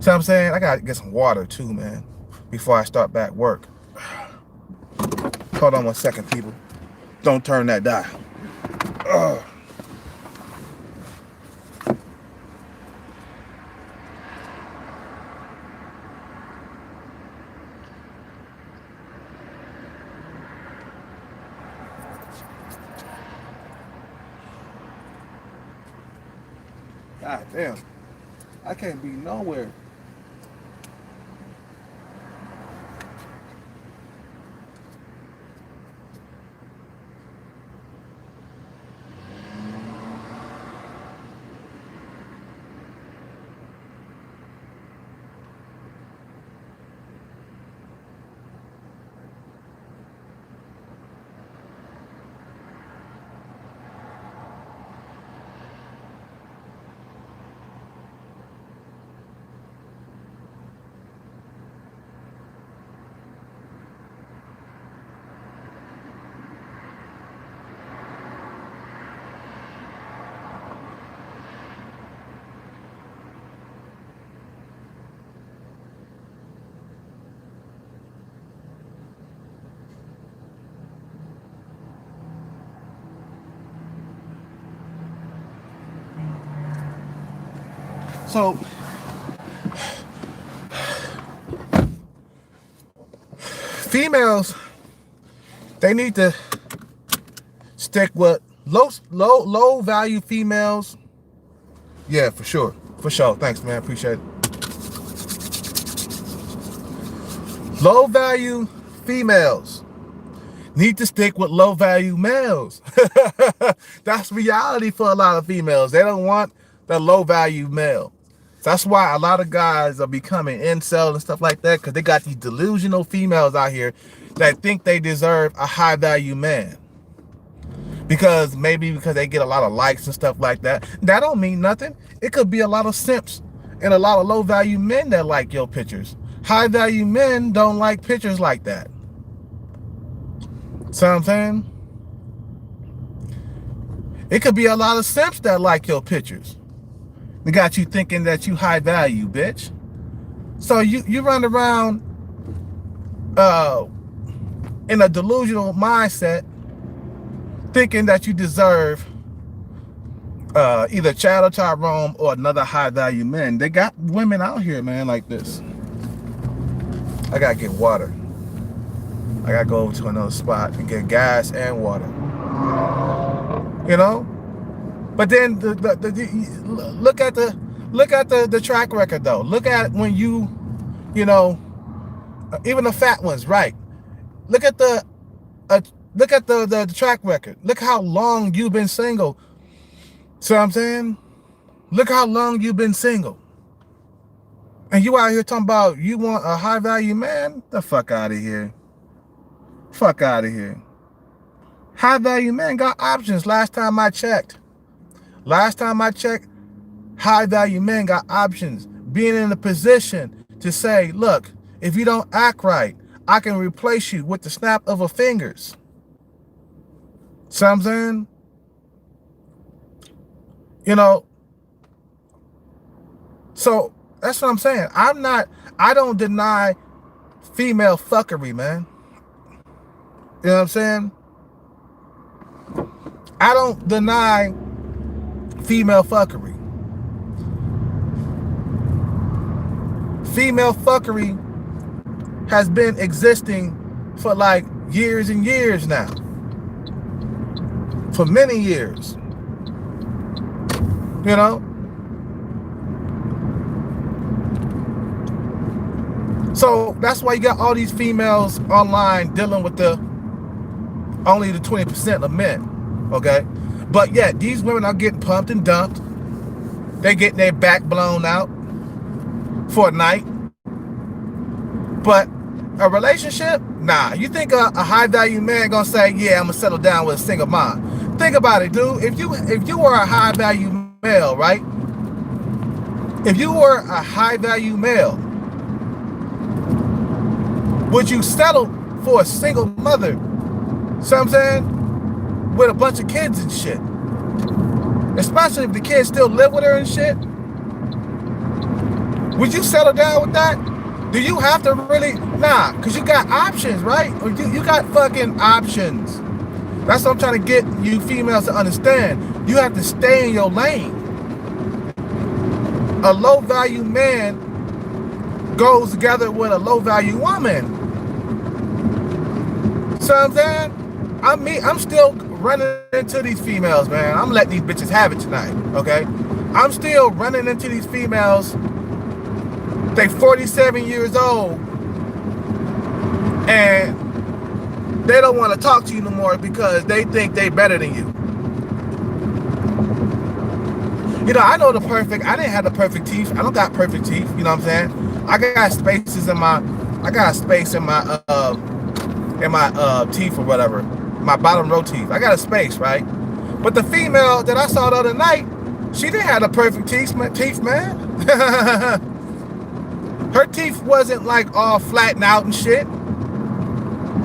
See what I'm saying? I gotta get some water too, man, before I start back work. Hold on 1 second, people. Don't turn that dial. Ugh. God damn. I can't be nowhere. So females, they need to stick with low value females. Yeah, for sure. For sure. Thanks, man. Appreciate it. Low value females need to stick with low value males. That's reality for a lot of females. They don't want the low value male. That's why a lot of guys are becoming incel and stuff like that, because they got these delusional females out here that think they deserve a high value man. Because they get a lot of likes and stuff like that. That don't mean nothing. It could be a lot of simps and a lot of low value men that like your pictures. High value men don't like pictures like that. See what I'm saying? It could be a lot of simps that like your pictures. They got you thinking that you high value, bitch. So you run around in a delusional mindset, thinking that you deserve either Chad or Tyrone or another high value man. They got women out here, man, like this. I gotta get water. I gotta go over to another spot and get gas and water. You know? But then look at the track record though. Look at when you know, even the fat ones, right? Look at the track record. Look how long you've been single. See what I'm saying? Look how long you've been single. And you out here talking about you want a high value man? The fuck out of here. Fuck out of here. High value man got options last time I checked. High value men got options. Being in a position to say, look, if you don't act right, I can replace you with the snap of a fingers. See what I'm saying? You know, so that's what I'm saying. I don't deny female fuckery, man. You know what I'm saying? I don't deny female fuckery. Female fuckery has been existing for like years and years now. For many years. You know? So that's why you got all these females online dealing with only the 20% of men. Okay? But yet, these women are getting pumped and dumped. They getting their back blown out for a night. But A relationship? Nah. You think a high value man gonna say, yeah, I'm gonna settle down with a single mom? Think about it, dude. If you were a high value male, right? If you were a high value male, would you settle for a single mother? See what I'm saying? With a bunch of kids and shit. Especially if the kids still live with her and shit. Would you settle down with that? Do you have to really? Nah, because you got options, right? Or you got fucking options. That's what I'm trying to get you females to understand. You have to stay in your lane. A low value man goes together with a low value woman. So I'm saying, I'm still running into these females, man. I'm letting these bitches have it tonight, okay? I'm still running into these females. They 47 years old, and they don't want to talk to you no more because they think they better than you. You know, I didn't have the perfect teeth. I don't got perfect teeth, you know what I'm saying? I got space in my teeth or whatever. My bottom row teeth. I got a space, right? But the female that I saw the other night, she didn't have the perfect teeth, man. Her teeth wasn't like all flattened out and shit.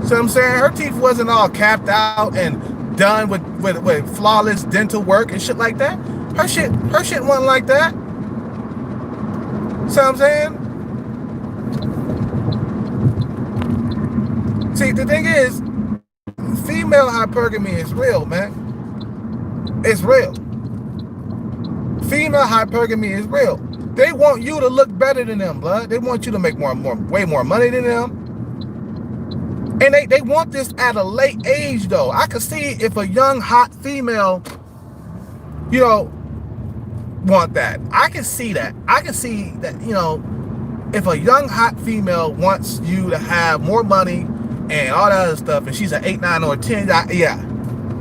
So I'm saying her teeth wasn't all capped out and done with flawless dental work and shit like that. Her shit wasn't like that. So I'm saying? See, the thing is, female hypergamy is real, man. It's real. Female hypergamy is real. They want you to look better than them, blood. They want you to make way more money than them. And they want this at a late age, though. I could see if a young, hot female, you know, want that. I can see that. I can see that, you know, if a young, hot female wants you to have more money and all that other stuff, and she's an 8, 9, or 10, yeah,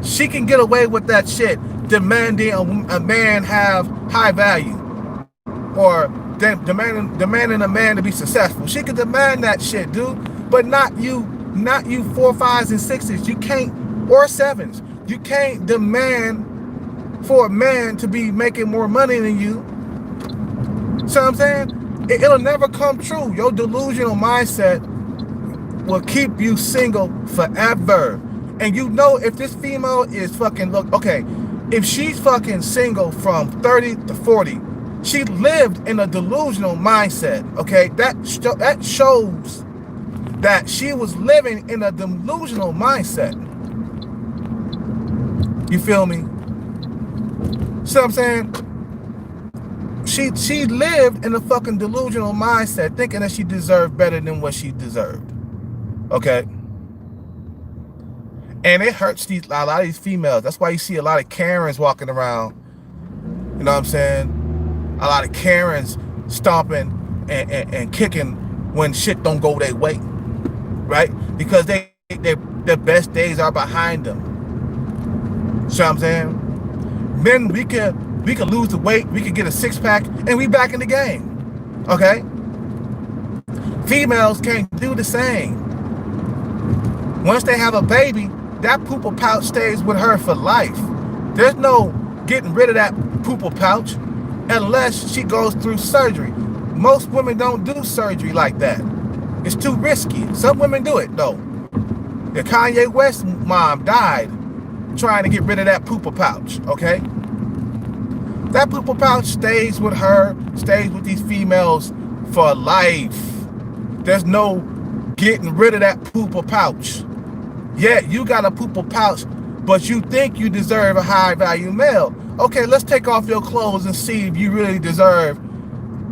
she can get away with that shit, demanding a man have high value, or demanding a man to be successful. She can demand that shit, dude, but not you 4, 5s, and 6s. You can't, or 7s. You can't demand for a man to be making more money than you. So I'm saying, it'll never come true. Your delusional mindset will keep you single forever. And you know, if this female is fucking, look, okay, if she's fucking single from 30 to 40, she lived in a delusional mindset, okay? That shows that she was living in a delusional mindset. You feel me? See what I'm saying? She lived in a fucking delusional mindset, thinking that she deserved better than what she deserved. Okay? And it hurts a lot of these females. That's why you see a lot of Karens walking around. You know what I'm saying? A lot of Karens stomping and kicking when shit don't go their way. Right? Because their best days are behind them. See what I'm saying? Men, we could lose the weight, we could get a 6-pack, and we back in the game. Okay? Females can't do the same. Once they have a baby, that pooper pouch stays with her for life. There's no getting rid of that pooper pouch unless she goes through surgery. Most women don't do surgery like that. It's too risky. Some women do it, though. The Kanye West mom died trying to get rid of that pooper pouch, okay? That pooper pouch stays with her, stays with these females for life. There's no getting rid of that pooper pouch. Yeah, you got a pooper pouch, but you think you deserve a high value male. Okay, let's take off your clothes and see if you really deserve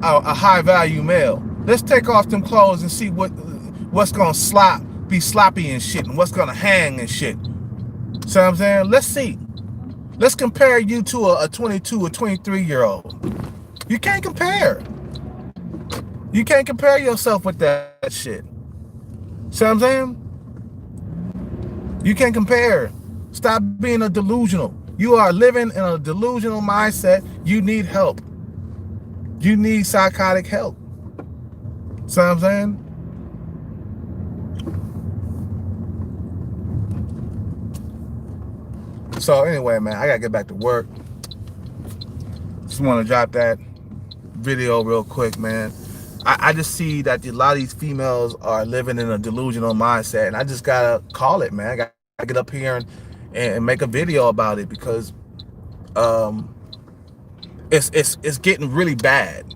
a high value male. Let's take off them clothes and see what's gonna be sloppy and shit, and what's gonna hang and shit. See what I'm saying? Let's see. Let's compare you to a 22 or 23-year-old. You can't compare. You can't compare yourself with that shit. See what I'm saying? You can't compare. Stop being a delusional. You are living in a delusional mindset. You need help. You need psychotic help. See what I'm saying? So anyway, man, I gotta get back to work. Just want to drop that video real quick, man. I just see that a lot of these females are living in a delusional mindset, and I just gotta call it, man. I gotta get up here and make a video about it, because um, it's getting really bad.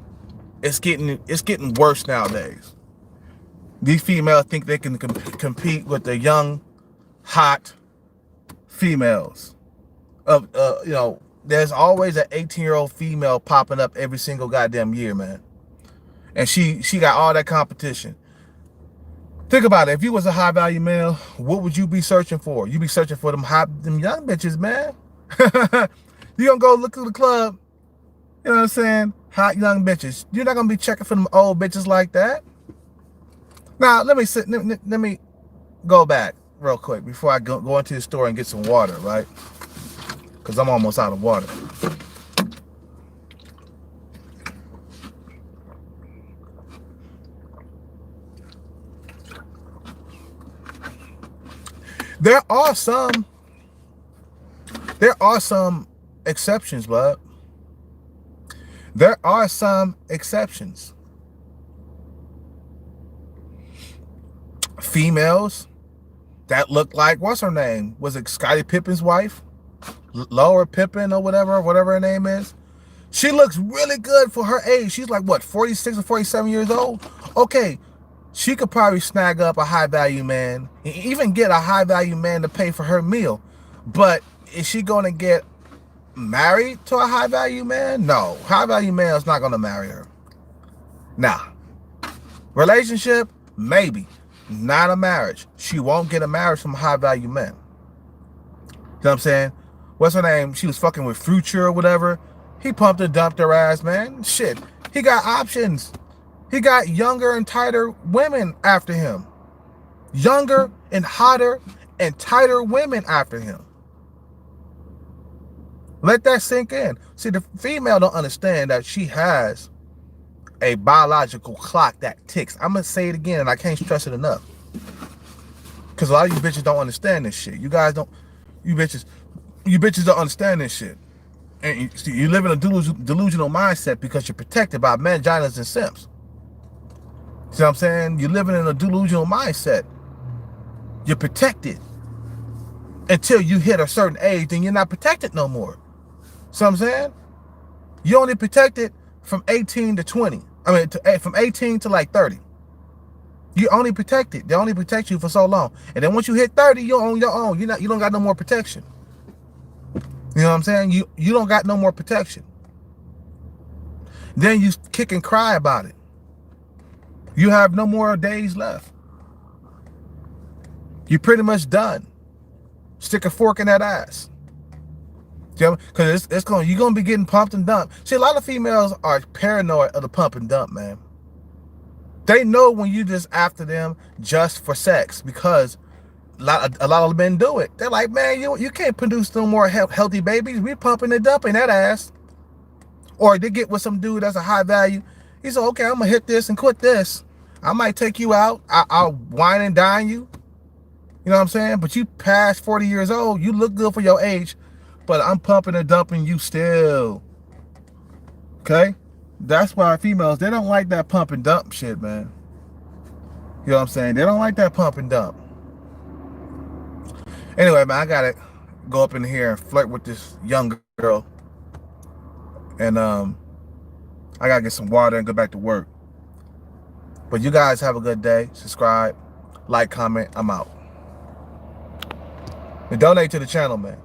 It's getting worse nowadays. These females think they can compete with the young, hot females. You know, there's always an 18-year-old female popping up every single goddamn year, man. And she got all that competition. Think about it. If you was a high value male, what would you be searching for? You be searching for them young bitches, man. You gonna go look through the club, you know what I'm saying? Hot young bitches. You're not gonna be checking for them old bitches like that. Now let me go back real quick before I go into the store and get some water, right? Because I'm almost out of water. There are some exceptions, bud. There are some exceptions. Females that look like, what's her name? Was it Scottie Pippen's wife? Laura Pippen or whatever her name is. She looks really good for her age. She's like, what, 46 or 47 years old? Okay, she could probably snag up a high-value man, even get a high-value man to pay for her meal. But is she going to get married to a high-value man? No. High-value man is not going to marry her. Nah. Relationship? Maybe. Not a marriage. She won't get a marriage from a high-value man. You know what I'm saying? What's her name? She was fucking with Future or whatever. He pumped and dumped her ass, man. Shit. He got options. He got younger and tighter women after him. Younger and hotter and tighter women after him. Let that sink in. See, the female don't understand that she has a biological clock that ticks. I'm going to say it again, and I can't stress it enough. Because a lot of you bitches don't understand this shit. You bitches don't understand this shit. And you live in a delusional mindset because you're protected by manginas and simps. See what I'm saying? You're living in a delusional mindset. You're protected. Until you hit a certain age, then you're not protected no more. See what I'm saying? You're only protected from 18 to 20. I mean, from 18 to like 30. You're only protected. They only protect you for so long. And then once you hit 30, you're on your own. You don't got no more protection. You know what I'm saying? You don't got no more protection. Then you kick and cry about it. You have no more days left. You're pretty much done. Stick a fork in that ass. Because you're gonna be getting pumped and dumped. See, a lot of females are paranoid of the pump and dump, man. They know when you just after them just for sex, because a lot of men do it. They're like, man, you can't produce no more healthy babies. We pumping and dumping that ass. Or they get with some dude that's a high value. He said, okay, I'm gonna hit this and quit this. I might take you out. I'll wine and dine you. You know what I'm saying? But you past 40 years old, you look good for your age, but I'm pumping and dumping you still. Okay? That's why females, they don't like that pump and dump shit, man. You know what I'm saying? They don't like that pump and dump. Anyway, man, I gotta go up in here and flirt with this young girl. And I gotta get some water and go back to work. But you guys have a good day. Subscribe, like, comment. I'm out. And donate to the channel, man.